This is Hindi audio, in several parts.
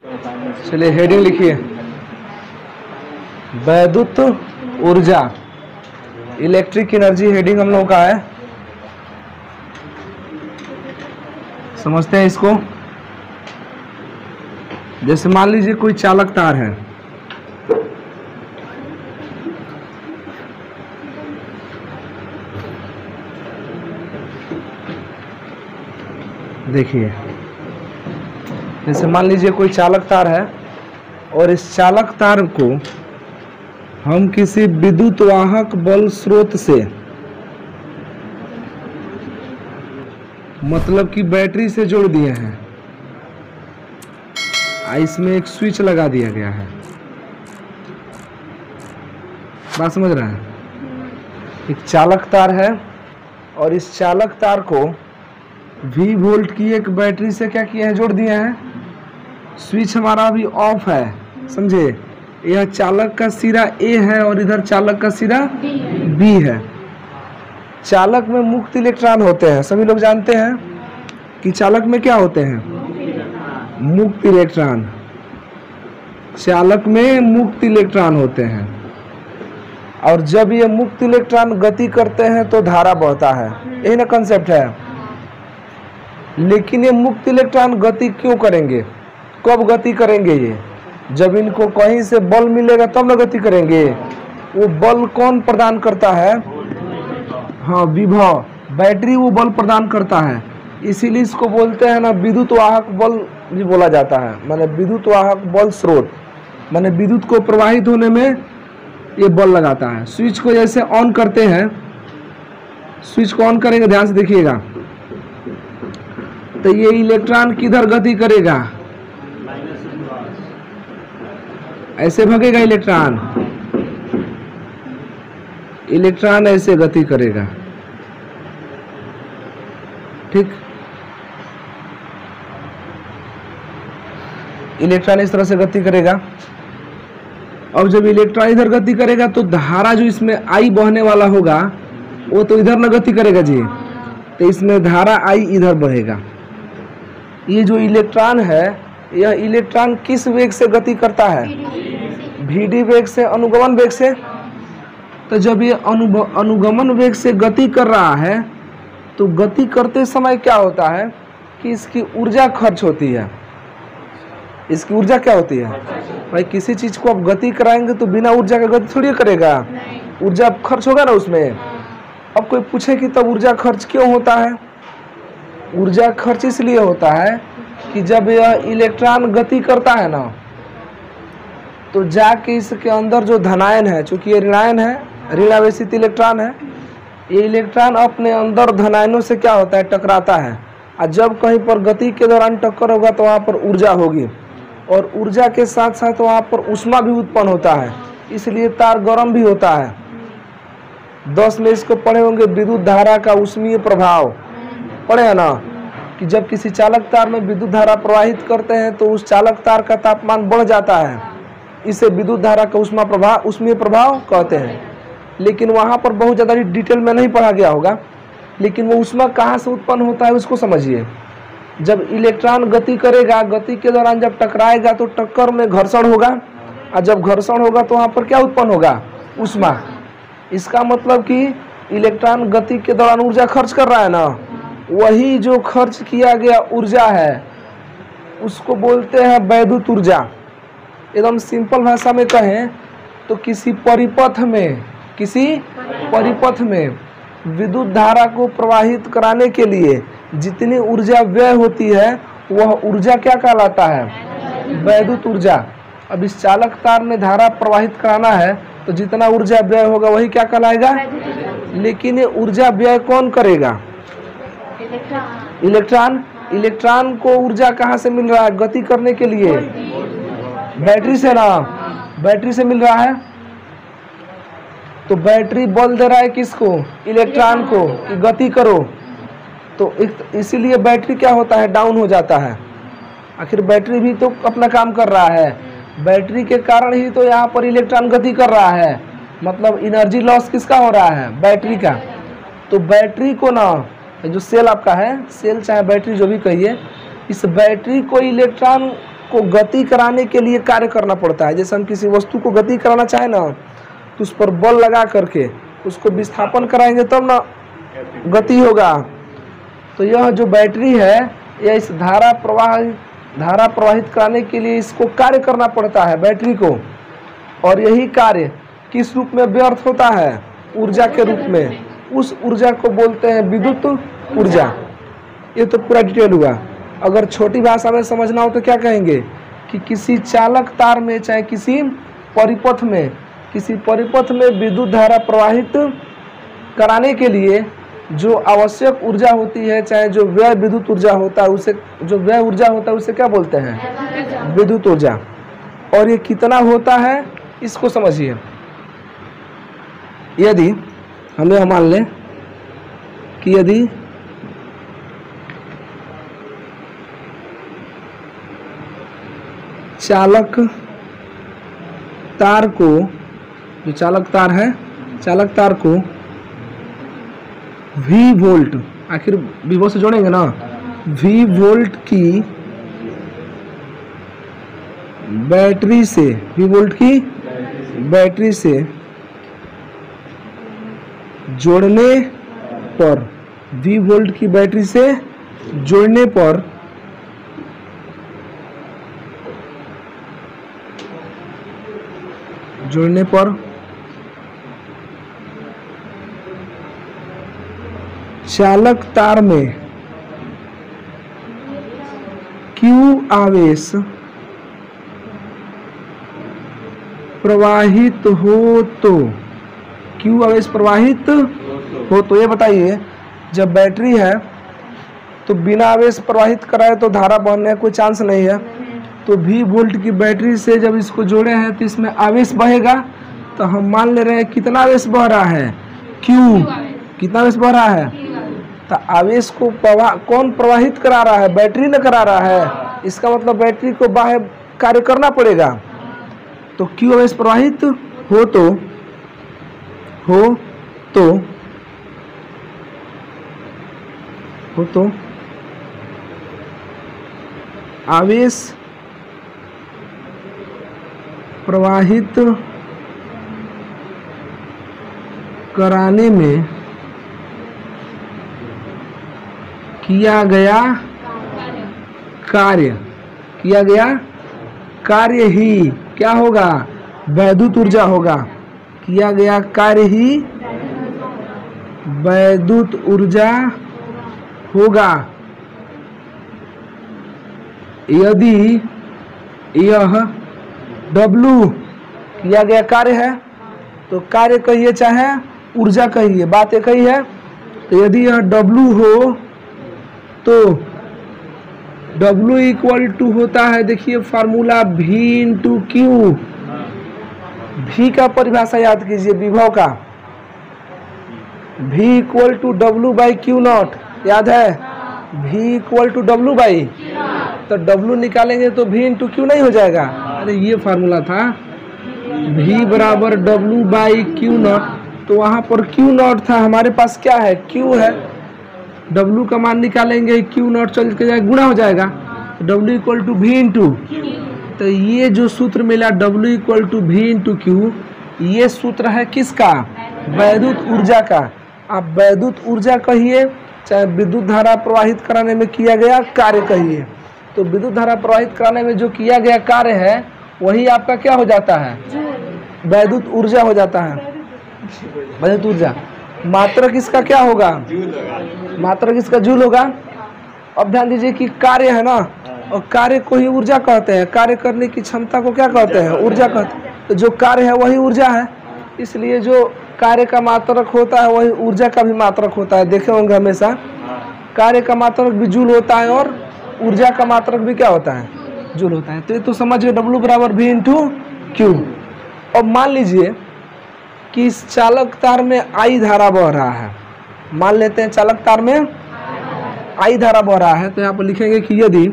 चलिए हेडिंग लिखिए, वैद्युत ऊर्जा, इलेक्ट्रिक एनर्जी हेडिंग हम लोगों का है। समझते हैं इसको। जैसे मान लीजिए कोई चालक तार है, देखिए जैसे मान लीजिए कोई चालक तार है और इस चालक तार को हम किसी विद्युत वाहक बल स्रोत से, मतलब कि बैटरी से जोड़ दिए हैं। इसमें एक स्विच लगा दिया गया है। बात समझ रहे हैं? एक चालक तार है और इस चालक तार को V वोल्ट की एक बैटरी से क्या किया है, जोड़ दिए हैं। स्विच हमारा अभी ऑफ है, समझे। यह चालक का सिरा A है और इधर चालक का सिरा B है। चालक में मुक्त इलेक्ट्रॉन होते हैं, सभी लोग जानते हैं कि चालक में क्या होते हैं, मुक्त इलेक्ट्रॉन। चालक में मुक्त इलेक्ट्रॉन होते हैं और जब ये मुक्त इलेक्ट्रॉन गति करते हैं तो धारा बहता है, यही ना कंसेप्ट है। लेकिन ये मुक्त इलेक्ट्रॉन गति क्यों करेंगे, कब गति करेंगे? ये जब इनको कहीं से बल मिलेगा तब ना गति करेंगे। वो बल कौन प्रदान करता है? हाँ, विभव, बैटरी वो बल प्रदान करता है। इसीलिए इसको बोलते हैं ना विद्युत वाहक बल भी बोला जाता है, माने विद्युत वाहक बल स्रोत, माने विद्युत को प्रवाहित होने में ये बल लगाता है। स्विच को जैसे ऑन करते हैं, स्विच को ऑन करेंगे, ध्यान से देखिएगा, तो ये इलेक्ट्रॉन किधर गति करेगा, ऐसे भागेगा इलेक्ट्रॉन, इलेक्ट्रॉन ऐसे गति करेगा, ठीक। इलेक्ट्रॉन इस तरह से गति करेगा। अब जब इलेक्ट्रॉन इधर गति करेगा तो धारा जो इसमें I बहने वाला होगा वो तो इधर न गति करेगा जी, तो इसमें धारा I इधर बहेगा। ये जो इलेक्ट्रॉन है, यह इलेक्ट्रॉन किस वेग से गति करता है? VD वेग से, अनुगमन वेग से। तो जब ये अनुगमन वेग से गति कर रहा है तो गति करते समय क्या होता है कि इसकी ऊर्जा खर्च होती है। इसकी ऊर्जा क्या होती है भाई? किसी चीज को आप गति कराएंगे तो बिना ऊर्जा का गति थोड़ी करेगा, ऊर्जा खर्च होगा ना उसमें। अब कोई पूछे कि तब ऊर्जा खर्च क्यों होता है? ऊर्जा खर्च इसलिए होता है कि जब यह इलेक्ट्रॉन गति करता है ना, तो जाके इसके अंदर जो धनायन है, चूंकि ये ऋणायन है, ऋणावेशित इलेक्ट्रॉन है, ये इलेक्ट्रॉन अपने अंदर धनायनों से क्या होता है, टकराता है। और जब कहीं पर गति के दौरान टक्कर होगा तो वहाँ पर ऊर्जा होगी और ऊर्जा के साथ साथ वहाँ पर ऊष्मा भी उत्पन्न होता है, इसलिए तार गर्म भी होता है। 10 में इसको पढ़े होंगे, विद्युत धारा का ऊष्मीय प्रभाव, पढ़े है ना, कि जब किसी चालक तार में विद्युत धारा प्रवाहित करते हैं तो उस चालक तार का तापमान बढ़ जाता है, इसे विद्युत धारा का ऊष्मा प्रभाव, ऊष्मीय प्रभाव कहते हैं। लेकिन वहाँ पर बहुत ज़्यादा डिटेल में नहीं पढ़ा गया होगा, लेकिन वो ऊष्मा कहाँ से उत्पन्न होता है उसको समझिए। जब इलेक्ट्रॉन गति करेगा, गति के दौरान जब टकराएगा तो टक्कर में घर्षण होगा, और जब घर्षण होगा तो वहाँ पर क्या उत्पन्न होगा, ऊष्मा। इसका मतलब कि इलेक्ट्रॉन गति के दौरान ऊर्जा खर्च कर रहा है ना, वही जो खर्च किया गया ऊर्जा है उसको बोलते हैं वैद्युत ऊर्जा। एकदम सिंपल भाषा में कहें तो किसी परिपथ में विद्युत धारा को प्रवाहित कराने के लिए जितनी ऊर्जा व्यय होती है वह ऊर्जा क्या कहलाता है, वैद्युत ऊर्जा। अब इस चालक तार में धारा प्रवाहित कराना है तो जितना ऊर्जा व्यय होगा वही क्या कहलाएगा। लेकिन ये ऊर्जा व्यय कौन करेगा, इलेक्ट्रॉन। इलेक्ट्रॉन को ऊर्जा कहाँ से मिल रहा है गति करने के लिए, बैटरी से ना, बैटरी से मिल रहा है। तो बैटरी बल दे रहा है किसको, इलेक्ट्रॉन को, कि गति करो। तो इसीलिए बैटरी क्या होता है, डाउन हो जाता है। आखिर बैटरी भी तो अपना काम कर रहा है, बैटरी के कारण ही तो यहाँ पर इलेक्ट्रॉन गति कर रहा है, मतलब एनर्जी लॉस किसका हो रहा है, बैटरी का। तो बैटरी को ना, जो सेल आपका है, सेल चाहे बैटरी जो भी कहिए, इस बैटरी को इलेक्ट्रॉन उसको गति कराने के लिए कार्य करना पड़ता है। जैसे हम किसी वस्तु को गति कराना चाहें ना, तो उस पर बल लगा करके उसको विस्थापन कराएंगे तब ना गति होगा। तो यह जो बैटरी है, यह इस धारा प्रवाहित कराने के लिए इसको कार्य करना पड़ता है बैटरी को। और यही कार्य किस रूप में व्यर्थ होता है? ऊर्जा के रूप में। उस ऊर्जा को बोलते हैं विद्युत ऊर्जा। ये तो पूरा डिटेल हुआ। अगर छोटी भाषा में समझना हो तो क्या कहेंगे कि किसी चालक तार में, चाहे किसी परिपथ में विद्युत धारा प्रवाहित कराने के लिए जो आवश्यक ऊर्जा होती है, चाहे जो व्यय विद्युत ऊर्जा होता है, उसे क्या बोलते हैं? विद्युत ऊर्जा। और ये कितना होता है इसको समझिए। यदि हम यह मान लें कि यदि चालक तार को, जो चालक तार को V वोल्ट, आखिर विभव से जोड़ेंगे ना, V वोल्ट की बैटरी से जोड़ने पर, V वोल्ट की बैटरी से जोड़ने पर चालक तार में Q आवेश प्रवाहित हो तो ये बताइए, जब बैटरी है तो बिना आवेश प्रवाहित कराए तो धारा बहने का कोई चांस नहीं है। तो V वोल्ट की बैटरी से जब इसको जोड़े हैं तो इसमें आवेश बहेगा। तो हम मान ले रहे हैं कितना आवेश बह रहा है? Q। कितना आवेश बह रहा है? तो आवेश को कौन प्रवाहित करा रहा है? बैटरी ने करा रहा है। इसका मतलब बैटरी को बाह्य कार्य करना पड़ेगा। तो Q आवेश प्रवाहित हो तो आवेश प्रवाहित कराने में किया गया कार्य ही क्या होगा? वैद्युत ऊर्जा होगा। किया गया कार्य ही वैद्युत ऊर्जा होगा। यदि यह W किया गया कार्य है, तो कार्य कहिए चाहे ऊर्जा कहिए, बात एक ही है। तो यदि यह W हो तो W इक्वल टू होता है, देखिए formula V into Q. V का परिभाषा याद कीजिए, विभव का। V equal to W by Q naught, याद है? V equal to W by, तो W निकालेंगे तो V इंटू क्यू नहीं हो जाएगा? अरे ये फार्मूला था, V बराबर W बाई क्यू नॉट। तो वहाँ पर क्यू नॉट था, हमारे पास क्या है? Q है। W का मान निकालेंगे, क्यू नॉट चल के जाएगा, गुणा हो जाएगा। तो W equal to V into, तो ये जो सूत्र मिला W equal to V into Q, ये सूत्र है किसका? वैद्युत ऊर्जा का। आप वैद्युत ऊर्जा कहिए, चाहे विद्युत धारा प्रवाहित कराने में किया गया कार्य कहिए। तो विद्युत धारा प्रवाहित कराने में जो किया गया कार्य है वही आपका क्या हो जाता है? वैद्युत ऊर्जा हो जाता है। वैद्युत ऊर्जा। मात्रक इसका क्या होगा? मात्रक इसका जूल होगा। अब ध्यान दीजिए कि कार्य है ना, और कार्य को ही ऊर्जा कहते हैं। कार्य करने की क्षमता को क्या कहते हैं? ऊर्जा कहते हैं। तो जो कार्य है वही ऊर्जा है, इसलिए जो कार्य का मात्रक होता है वही ऊर्जा का भी मात्रक होता है। देखे होंगे हमेशा कार्य का मात्रक भी जूल होता है और ऊर्जा का मात्रक भी क्या होता है? जूल होता है। तो ये तो समझिए W बराबर V इंटू क्यू। अब मान लीजिए कि इस चालक तार में I धारा बह रहा है। मान लेते हैं चालक तार में I धारा बह रहा है, तो यहाँ पर लिखेंगे कि यदि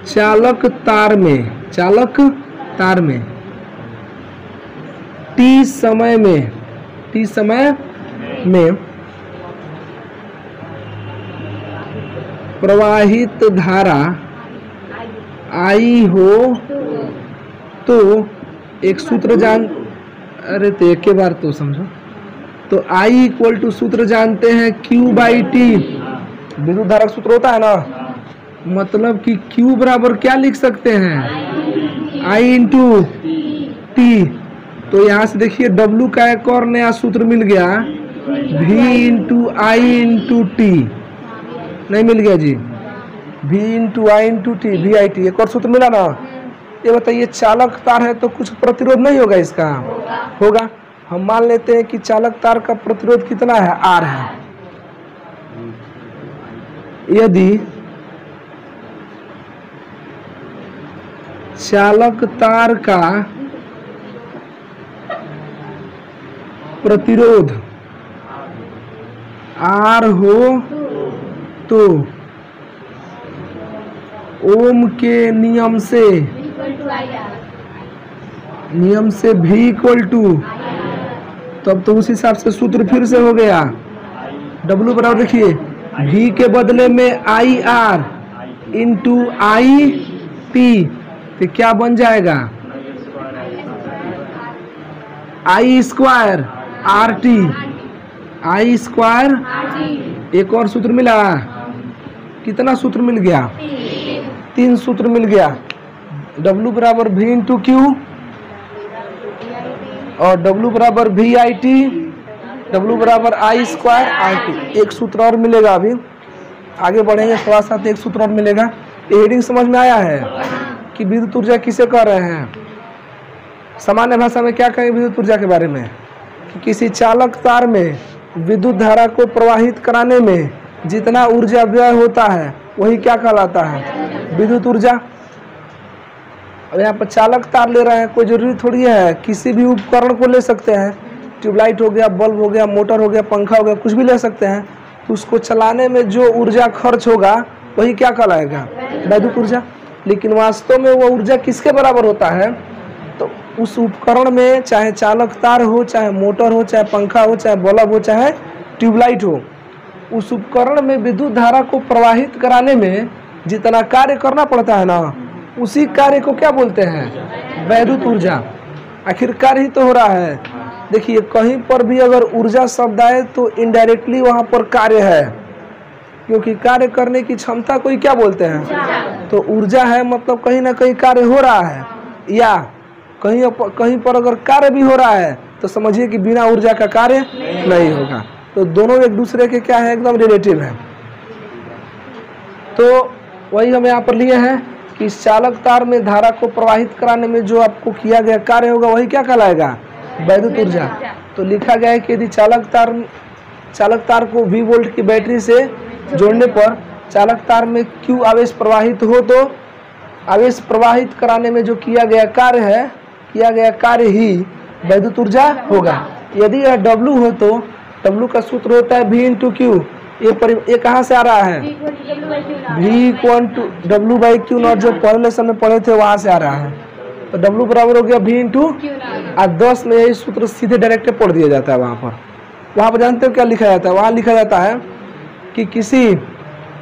चालक तार में T समय में प्रवाहित धारा आई हो तो एक सूत्र जान, अरे तो एक के बार तो समझो, तो आई इक्वल टू सूत्र जानते हैं Q बाई टी, विद्युत धारा सूत्र होता है ना, मतलब कि Q बराबर क्या लिख सकते हैं, I इंटू टी। तो यहाँ से देखिए W का एक और नया सूत्र मिल गया, V into I into T, नहीं मिल गया जी, V into I into T, V I T, एक और सूत्र मिला ना। ये बताइए चालक तार है तो कुछ प्रतिरोध नहीं होगा इसका, होगा। हम मान लेते हैं कि चालक तार का प्रतिरोध कितना है, R है। यदि चालक तार का प्रतिरोध R हो तो ओम के नियम से V इक्वल टू, तब तो उस हिसाब से सूत्र फिर से हो गया, W बराबर देखिए V के बदले में I R into I T, तो क्या बन जाएगा, आई स्क्वायर आर टी, आई स्क्वायर। एक और सूत्र मिला, कितना सूत्र मिल गया, 3 सूत्र मिल गया। W बराबर V इंटू क्यू और W बराबर वी आई टी, W बराबर आई स्क्वायर आर टी। एक सूत्र और मिलेगा, अभी आगे बढ़ेंगे थोड़ा सा तो एक सूत्र और मिलेगा। ये हेडिंग समझ में आया है कि विद्युत ऊर्जा किसे कह रहे हैं। सामान्य भाषा में क्या कहेंगे विद्युत ऊर्जा के बारे में, कि किसी चालक तार में विद्युत धारा को प्रवाहित कराने में जितना ऊर्जा व्यय होता है वही क्या कहलाता है, विद्युत ऊर्जा। अब यहाँ पर चालक तार ले रहे हैं, कोई जरूरी थोड़ी है, किसी भी उपकरण को ले सकते हैं, ट्यूबलाइट हो गया, बल्ब हो गया, मोटर हो गया, पंखा हो गया, कुछ भी ले सकते हैं। तो उसको चलाने में जो ऊर्जा खर्च होगा वही क्या कहलाएगा, विद्युत ऊर्जा। लेकिन वास्तव में वो ऊर्जा किसके बराबर होता है, तो उस उपकरण में चाहे चालक तार हो, चाहे मोटर हो, चाहे पंखा हो, चाहे बल्ब हो, चाहे ट्यूबलाइट हो, उस उपकरण में विद्युत धारा को प्रवाहित कराने में जितना कार्य करना पड़ता है ना, उसी कार्य को क्या बोलते हैं, विद्युत ऊर्जा। आखिर कार्य ही तो हो रहा है। देखिए कहीं पर भी अगर ऊर्जा शब्द आए तो इनडायरेक्टली वहाँ पर कार्य है, क्योंकि कार्य करने की क्षमता को ही क्या बोलते हैं, तो ऊर्जा है, मतलब कहीं ना कहीं कार्य हो रहा है। या कहीं पर अगर कार्य भी हो रहा है तो समझिए कि बिना ऊर्जा का कार्य नहीं होगा। तो दोनों एक दूसरे के क्या है, एकदम रिलेटिव है। तो वही हम यहाँ पर लिए हैं कि इस चालक तार में धारा को प्रवाहित कराने में जो आपको किया गया कार्य होगा वही क्या कहलाएगा, विद्युत ऊर्जा। तो लिखा गया है कि यदि चालक तार को V वोल्ट की बैटरी से जोड़ने पर चालक तार में Q आवेश प्रवाहित हो तो आवेश प्रवाहित कराने में जो किया गया कार्य ही विद्युत ऊर्जा होगा। यदि यह W हो तो W का सूत्र होता है V इंटू क्यू। ये कहाँ से आ रहा है, V equal to W by Q naught, जो पहले लेसन में पढ़े थे वहाँ से आ रहा है। तो W बराबर हो गया V इंटू, और 10 में यही सूत्र सीधे डायरेक्ट पढ़ दिया जाता है। वहाँ पर जानते हो क्या लिखा जाता है, वहाँ लिखा जाता है कि किसी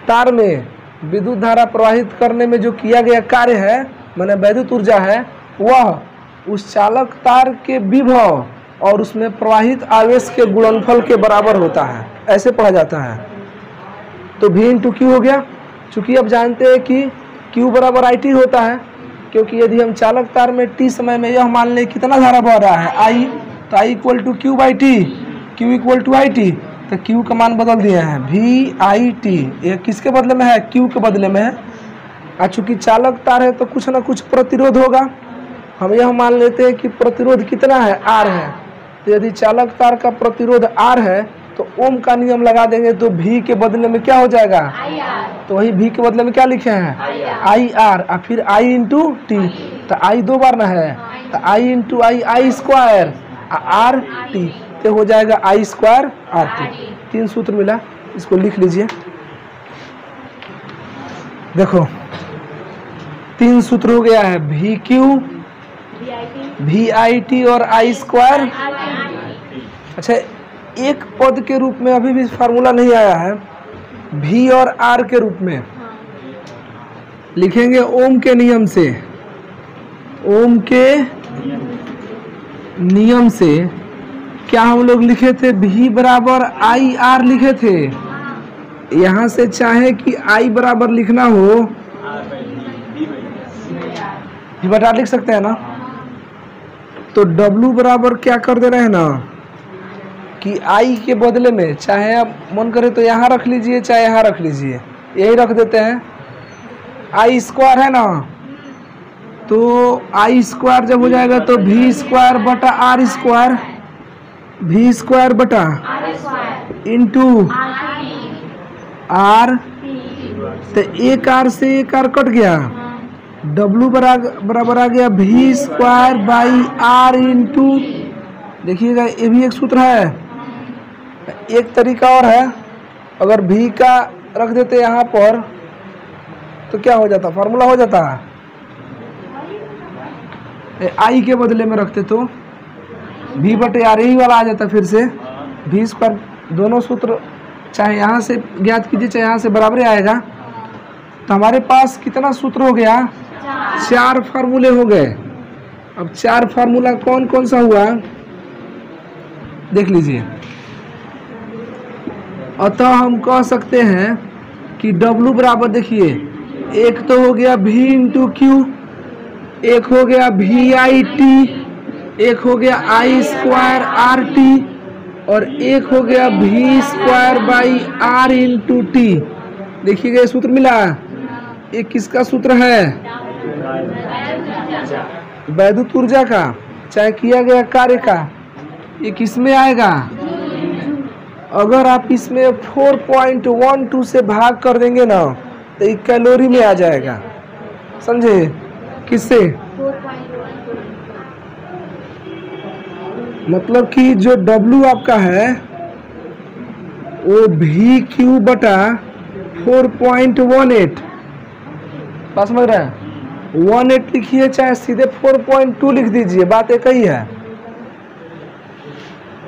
तार में विद्युत धारा प्रवाहित करने में जो किया गया कार्य है, माने विद्युत ऊर्जा है, वह उस चालक तार के विभव और उसमें प्रवाहित आवेश के गुणनफल के बराबर होता है, ऐसे पढ़ा जाता है। तो V इंटू क्यू हो गया। चूँकि अब जानते हैं कि Q बराबर आई टी होता है, क्योंकि यदि हम चालक तार में t समय में यह मान लें कितना धारा बह रहा है, I, तो I equal to Q by T, Q equal to I T. तो Q का मान बदल दिए हैं, V आई टी, ये किसके बदले में है, Q के बदले में है। और चूँकि चालक तार है तो कुछ ना कुछ प्रतिरोध होगा। हम यह मान लेते हैं कि प्रतिरोध कितना है, R है। तो यदि चालक तार का प्रतिरोध R है तो ओम का नियम लगा देंगे तो V के बदले में क्या हो जाएगा, तो वही V के बदले में क्या लिखे हैं, आई आर, और फिर I इंटू टी। तो I 2 बार ना है, तो I into I square R T, तो हो जाएगा आई स्क्वायर आर टी। 3 सूत्र मिला, इसको लिख लीजिए। देखो 3 सूत्र हो गया है, V Q, V I T और आई स्क्वायर। अच्छा, एक पद के रूप में अभी भी फार्मूला नहीं आया है, V और R के रूप में लिखेंगे ओम के नियम से। ओम के नियम से क्या हम लोग लिखे थे? V बराबर आई आर लिखे थे। यहाँ से चाहे कि I बराबर लिखना हो V बटा लिख सकते हैं ना, तो W बराबर क्या कर दे रहे हैं ना कि I के बदले में चाहे आप मन करे तो यहाँ रख लीजिए चाहे यहाँ रख लीजिए, यही रख देते हैं। I स्क्वायर है ना, तो I स्क्वायर जब हो जाएगा तो V स्क्वायर बटा R स्क्वायर, V स्क्वायर बटा इंटू R, तो एक R से एक R कट गया, W बराबर आ गया V square by R into, देखिएगा ये भी एक सूत्र है। एक तरीका और है, अगर V का रख देते यहाँ पर तो क्या हो जाता, फार्मूला हो जाता है। I के बदले में रखते तो V बटे R यही वाला आ जाता फिर से V स्क्वायर। दोनों सूत्र चाहे यहाँ से ज्ञात कीजिए चाहे यहाँ से बराबर आएगा। तो हमारे पास कितना सूत्र हो गया? 4 फार्मूले हो गए। अब 4 फार्मूला कौन कौन सा हुआ देख लीजिए। अतः हम कह सकते हैं कि W बराबर, देखिए एक तो हो गया V इंटू क्यू, एक हो गया VIT, एक हो गया I स्क्वायर RT और एक हो गया V square by R into T। देखिएगा ये सूत्र मिला। ये किसका सूत्र है? वैद्युत ऊर्जा का, चाहे किया गया कार्य का। ये किस में आएगा? अगर आप इसमें 4.12 से भाग कर देंगे ना तो ये कैलोरी में आ जाएगा, समझे? किससे? मतलब कि जो W आपका है वो VQ बटा 4.18, बात समझ रहे हैं? 18 लिखिए चाहे सीधे 4.2 लिख दीजिए, बात एक ही है।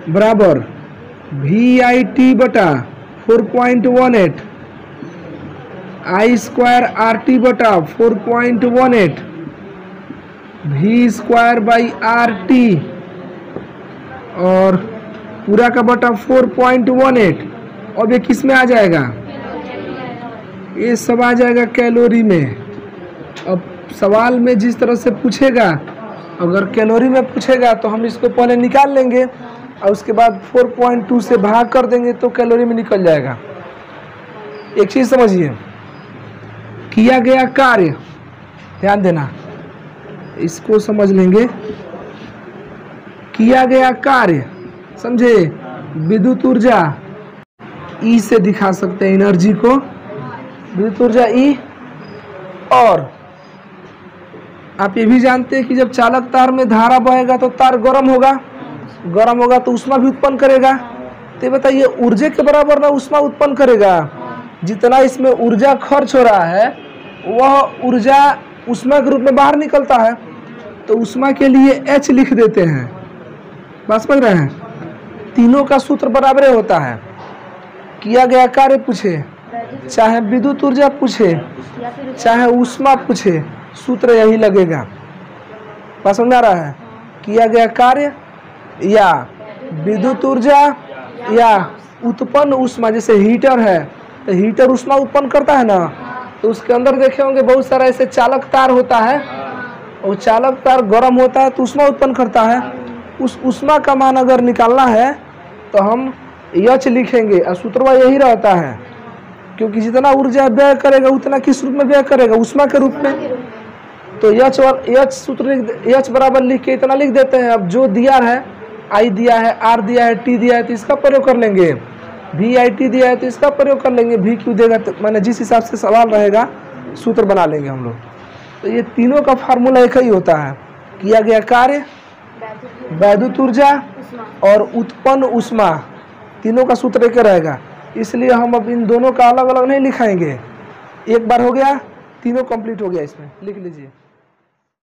बराबर VIT बटा 4.18 I स्क्वायर RT बटा 4.18 V स्क्वायर बाई RT और पूरा का बटा 4.18। अब ये किस में आ जाएगा? ये सब आ जाएगा कैलोरी में। अब सवाल में जिस तरह से पूछेगा, अगर कैलोरी में पूछेगा तो हम इसको पहले निकाल लेंगे और उसके बाद 4.2 से भाग कर देंगे तो कैलोरी में निकल जाएगा। एक चीज समझिए, किया गया कार्य, ध्यान देना, इसको समझ लेंगे। किया गया कार्य, समझे? विद्युत ऊर्जा E से दिखा सकते हैं एनर्जी को, विद्युत ऊर्जा E। और आप ये भी जानते हैं कि जब चालक तार में धारा बहेगा तो तार गर्म होगा, गर्म होगा तो ऊष्मा भी उत्पन्न करेगा। तो बताइए ऊर्जा के बराबर ना ऊष्मा उत्पन्न करेगा। जितना इसमें ऊर्जा खर्च हो रहा है वह ऊर्जा ऊष्मा के रूप में बाहर निकलता है, तो ऊष्मा के लिए H लिख देते हैं। बात समझ रहे हैं? तीनों का सूत्र बराबर होता है। किया गया कार्य पूछे, चाहे विद्युत ऊर्जा पूछे, चाहे ऊष्मा पूछे, सूत्र यही लगेगा। बात समझ आ रहा है? किया गया कार्य या विद्युत ऊर्जा या उत्पन्न ऊष्मा, जैसे हीटर है तो हीटर ऊष्मा उत्पन्न करता है ना, तो उसके अंदर देखे होंगे बहुत सारा ऐसे चालक तार होता है और चालक तार गर्म होता है तो ऊष्मा उत्पन्न करता है। उस ऊष्मा का मान अगर निकालना है तो हम H लिखेंगे और सूत्र यही रहता है, क्योंकि जितना ऊर्जा व्यय करेगा उतना किस रूप में व्यय करेगा? ऊष्मा के रूप में। तो H सूत्र H बराबर लिख के इतना लिख देते हैं। अब जो दिया है, I दिया है, R दिया है, T दिया है तो इसका प्रयोग कर लेंगे, VIT दिया है तो इसका प्रयोग कर लेंगे, VQ देगा तो मैंने जिस हिसाब से सवाल रहेगा सूत्र बना लेंगे हम लोग। तो ये तीनों का फार्मूला एक ही होता है। किया गया कार्य, वैद्युत ऊर्जा और उत्पन्न ऊष्मा, तीनों का सूत्र एक रहेगा। इसलिए हम अब इन दोनों का अलग अलग नहीं लिखाएंगे। एक बार हो गया, तीनों कंप्लीट हो गया। इसमें लिख लीजिए।